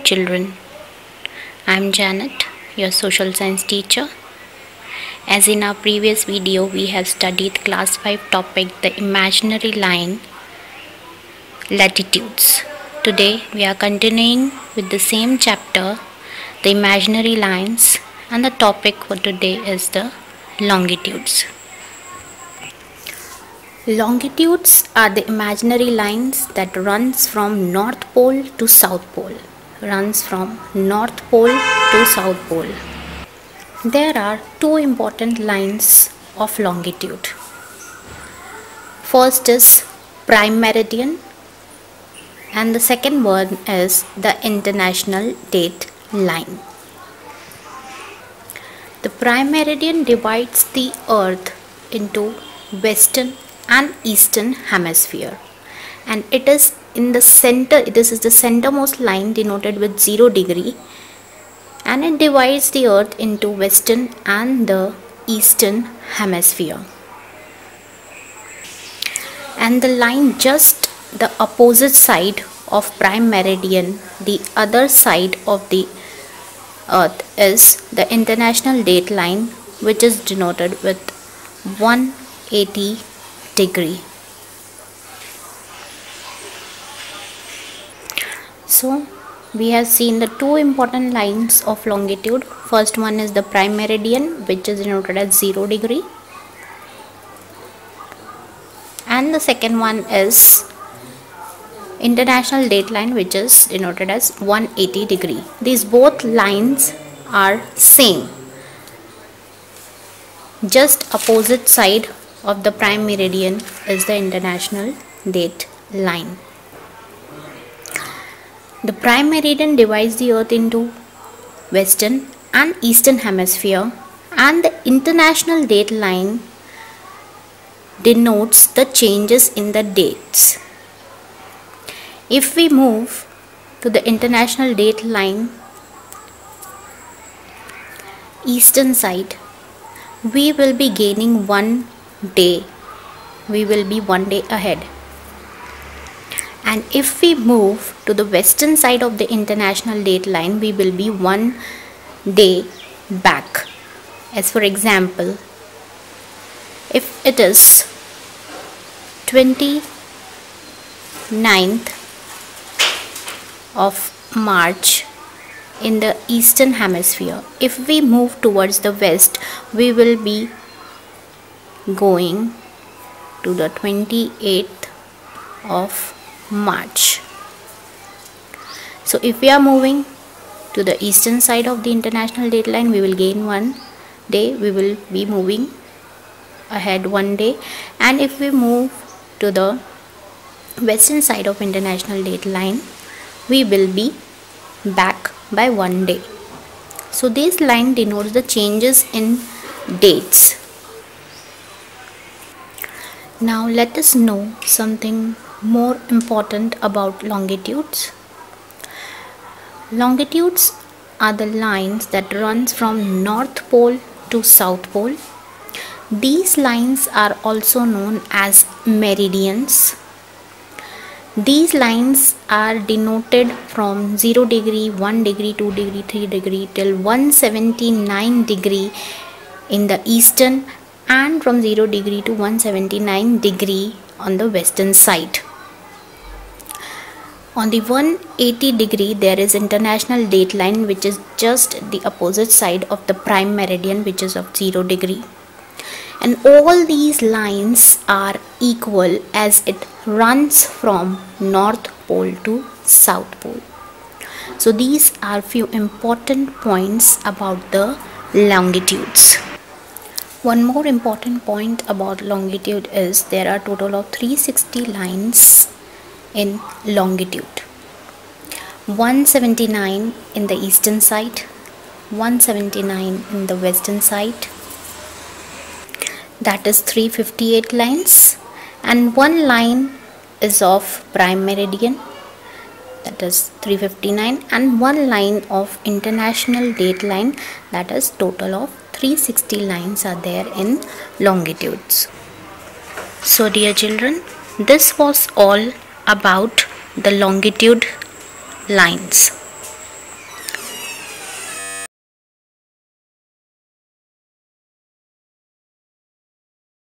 children, I am Janet, your social science teacher. As in our previous video, we have studied class 5 topic, the imaginary line latitudes. Today we are continuing with the same chapter, the imaginary lines, and the topic for today is the longitudes. Longitudes are the imaginary lines that runs from North Pole to South Pole. There are two important lines of longitude. First is prime meridian and the second one is the international date line. The prime meridian divides the earth into western and eastern hemisphere, and it is in the center. This is the centermost line denoted with 0 degree, and it divides the earth into western and the eastern hemisphere. And the line just the opposite side of prime meridian, the other side of the earth, is the international date line, which is denoted with 180 degree. So we have seen the two important lines of longitude. First one is the prime meridian, which is denoted as 0 degree, and the second one is international date line, which is denoted as 180 degree. These both lines are same, just opposite side of the prime meridian is the international date line. The prime meridian divides the earth into western and eastern hemisphere, and the international date line denotes the changes in the dates. If we move to the international date line eastern side, we will be gaining 1 day. We will be 1 day ahead. And if we move to the western side of the international date line, we will be 1 day back. As for example, if it is 29th of March in the eastern hemisphere, if we move towards the west, we will be going to the 28th of March. So if we are moving to the eastern side of the international date line, we will gain 1 day. We will be moving ahead 1 day. And if we move to the western side of international date line, we will be back by 1 day. So this line denotes the changes in dates. Now let us know something more important about longitudes. Longitudes are the lines that runs from North Pole to South Pole. These lines are also known as meridians. These lines are denoted from 0 degree, 1 degree, 2 degree, 3 degree till 179 degree in the eastern, and from 0 degree to 179 degree on the western side. On the 180 degree there is international date line, which is just the opposite side of the prime meridian, which is of 0 degree. And all these lines are equal as it runs from North Pole to South Pole. So these are few important points about the longitudes. One more important point about longitude is there are total of 360 lines in longitude. 179 in the eastern side, 179 in the western side, that is 358 lines, and one line is of prime meridian, that is 359, and one line of international date line, that is total of 360 lines are there in longitudes. So dear children, this was all about the longitude lines.